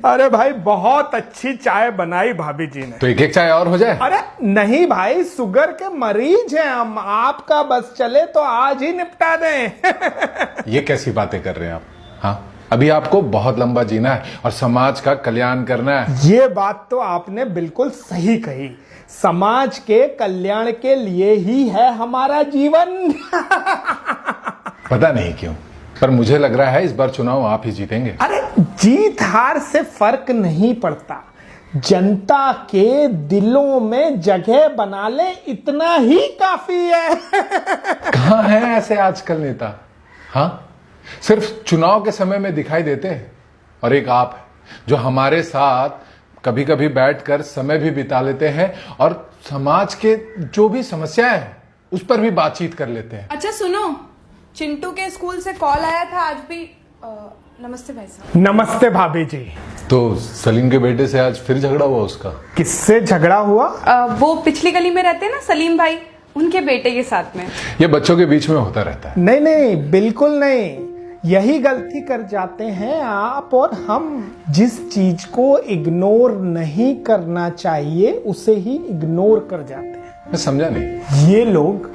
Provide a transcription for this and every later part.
अरे भाई बहुत अच्छी चाय बनाई भाभी जी ने। तो एक एक चाय और हो जाए। अरे नहीं भाई, शुगर के मरीज हैं हम, आपका बस चले तो आज ही निपटा दें। ये कैसी बातें कर रहे हैं आप? हाँ, अभी आपको बहुत लंबा जीना है और समाज का कल्याण करना है। ये बात तो आपने बिल्कुल सही कही। समाज के कल्याण के लिए ही है हमारा जीवन। पता नहीं क्यों, पर मुझे लग रहा है इस बार चुनाव आप ही जीतेंगे। अरे जीत हार से फर्क नहीं पड़ता, जनता के दिलों में जगह बना ले, इतना ही काफी है। कहाँ हैं ऐसे आजकल नेता? हाँ, सिर्फ चुनाव के समय में दिखाई देते हैं। और एक आप है जो हमारे साथ कभी कभी बैठकर समय भी बिता लेते हैं और समाज के जो भी समस्याएं हैं उस पर भी बातचीत कर लेते हैं। अच्छा सुनो, चिंटू के स्कूल से कॉल आया था आज भी। नमस्ते भाई साहब। नमस्ते भाभी जी। तो सलीम के बेटे से आज फिर झगड़ा हुआ उसका? किससे झगड़ा हुआ? वो पिछली गली में रहते हैं ना सलीम भाई, उनके बेटे के साथ में। ये बच्चों के बीच में होता रहता है। नहीं नहीं, बिल्कुल नहीं। यही गलती कर जाते हैं आप और हम। जिस चीज को इग्नोर नहीं करना चाहिए उसे ही इग्नोर कर जाते हैं। मैं समझा नहीं। ये लोग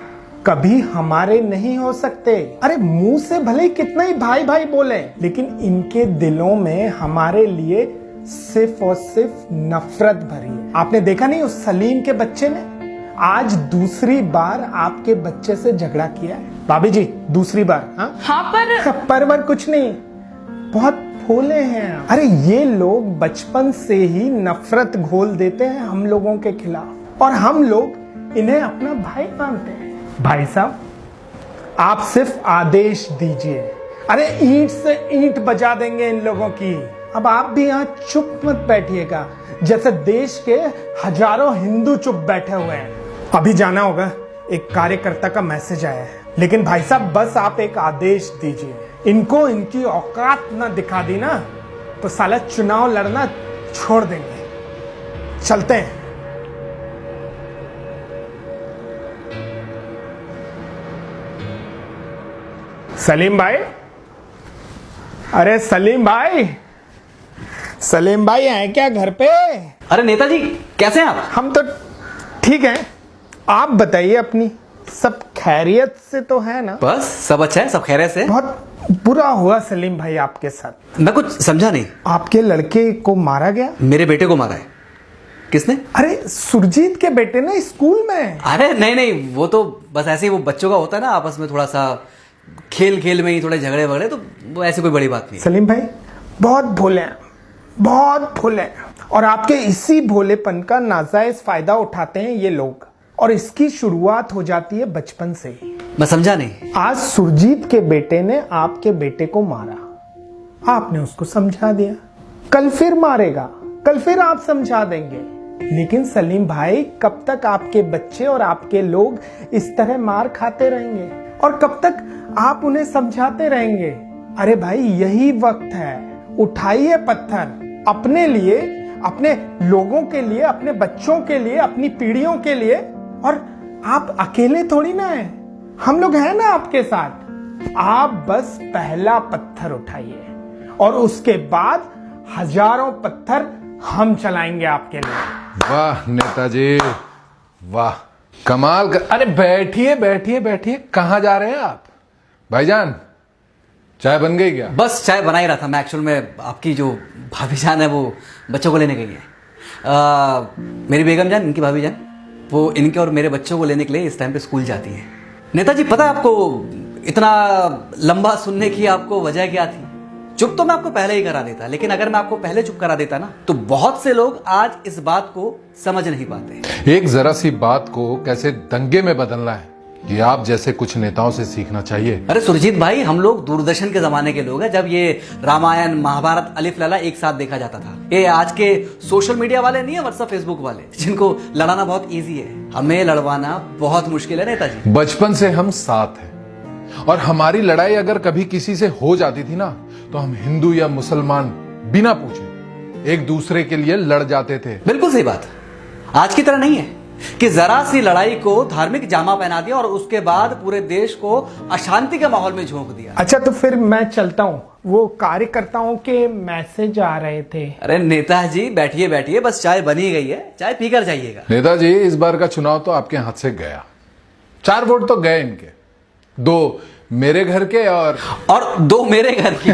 कभी हमारे नहीं हो सकते। अरे मुंह से भले ही कितना ही भाई भाई बोले, लेकिन इनके दिलों में हमारे लिए सिर्फ और सिर्फ नफरत भरी है। आपने देखा नहीं उस सलीम के बच्चे ने आज दूसरी बार आपके बच्चे से झगड़ा किया है। भाभी जी दूसरी बार? हाँ पर कुछ नहीं, बहुत भोले हैं। अरे ये लोग बचपन से ही नफरत घोल देते हैं हम लोगों के खिलाफ और हम लोग इन्हें अपना भाई मानते हैं। भाई साहब आप सिर्फ आदेश दीजिए, अरे ईंट से ईंट बजा देंगे इन लोगों की। अब आप भी यहाँ चुप मत बैठिएगा जैसे देश के हजारों हिंदू चुप बैठे हुए हैं। अभी जाना होगा, एक कार्यकर्ता का मैसेज आया है। लेकिन भाई साहब बस आप एक आदेश दीजिए, इनको इनकी औकात ना दिखा दी ना तो साला चुनाव लड़ना छोड़ देंगे। चलते हैं। सलीम भाई, अरे सलीम भाई, सलीम भाई हैं क्या घर पे? अरे नेताजी कैसे हैं आप? हम तो ठीक हैं, आप बताइए अपनी। सब खैरियत से तो है ना? बस सब अच्छा है, सब खैरियत से। बहुत बुरा हुआ सलीम भाई आपके साथ। मैं कुछ समझा नहीं। आपके लड़के को मारा गया? मेरे बेटे को मारा है। किसने? अरे सुरजीत के बेटे ने स्कूल में। अरे नहीं नहीं, वो तो बस ऐसे ही, वो बच्चों का होता है ना, आपस में थोड़ा सा खेल खेल में ही थोड़े झगड़े वगड़े, तो वो ऐसी कोई बड़ी बात नहीं। सलीम भाई बहुत भोले हैं, बहुत भोले हैं और आपके इसी भोलेपन का नाजायज फायदा उठाते हैं ये लोग। और इसकी शुरुआत हो जाती है बचपन से ही। मैं समझा नहीं। आज सुरजीत के बेटे ने आपके बेटे को मारा, आपने उसको समझा दिया। कल फिर मारेगा, कल फिर आप समझा देंगे। लेकिन सलीम भाई कब तक आपके बच्चे और आपके लोग इस तरह मार खाते रहेंगे और कब तक आप उन्हें समझाते रहेंगे? अरे भाई यही वक्त है, उठाइए पत्थर अपने लिए, अपने लोगों के लिए, अपने बच्चों के लिए, अपनी पीढ़ियों के लिए। और आप अकेले थोड़ी ना हैं, हम लोग हैं ना आपके साथ। आप बस पहला पत्थर उठाइए और उसके बाद हजारों पत्थर हम चलाएंगे आपके लिए। वाह नेताजी वाह, कमाल कर। अरे बैठिए बैठिए बैठिए, कहाँ जा रहे हैं आप? भाईजान चाय बन गई क्या? बस चाय बना ही रहा था मैं। एक्चुअल में आपकी जो भाभी जान है वो बच्चों को लेने गई है। मेरी बेगम जान, इनकी भाभी जान, वो इनके और मेरे बच्चों को लेने के लिए इस टाइम पे स्कूल जाती है। नेताजी पता है आपको इतना लंबा सुनने की आपको वजह क्या थी? चुप तो मैं आपको पहले ही करा देता, लेकिन अगर मैं आपको पहले चुप करा देता ना तो बहुत से लोग आज इस बात को समझ नहीं पाते। एक जरा सी बात को कैसे दंगे में बदलना है, ये आप जैसे कुछ नेताओं से सीखना चाहिए। अरे सुरजीत भाई, हम लोग दूरदर्शन के जमाने के लोग हैं, जब ये रामायण महाभारत अलिफ लला एक साथ देखा जाता था। ये आज के सोशल मीडिया वाले नहीं है, व्हाट्सएप फेसबुक वाले, जिनको लड़ाना बहुत इजी है, हमें लड़वाना बहुत मुश्किल है नेताजी। बचपन से हम साथ हैं और हमारी लड़ाई अगर कभी किसी से हो जाती थी ना तो हम हिंदू या मुसलमान बिना पूछे एक दूसरे के लिए लड़ जाते थे। बिल्कुल सही बात। आज की तरह नहीं है कि जरा सी लड़ाई को धार्मिक जामा पहना दिया और उसके बाद पूरे देश को अशांति के माहौल में झोंक दिया। अच्छा तो फिर मैं चलता हूँ, वो कार्यकर्ताओं के मैसेज आ रहे थे। अरे नेताजी बैठिए बैठिए, बस चाय बनी गई है, चाय पीकर जाइएगा। नेताजी, इस बार का चुनाव तो आपके हाथ से गया। 4 वोट तो गए इनके, 2 मेरे घर के और 2 मेरे घर की।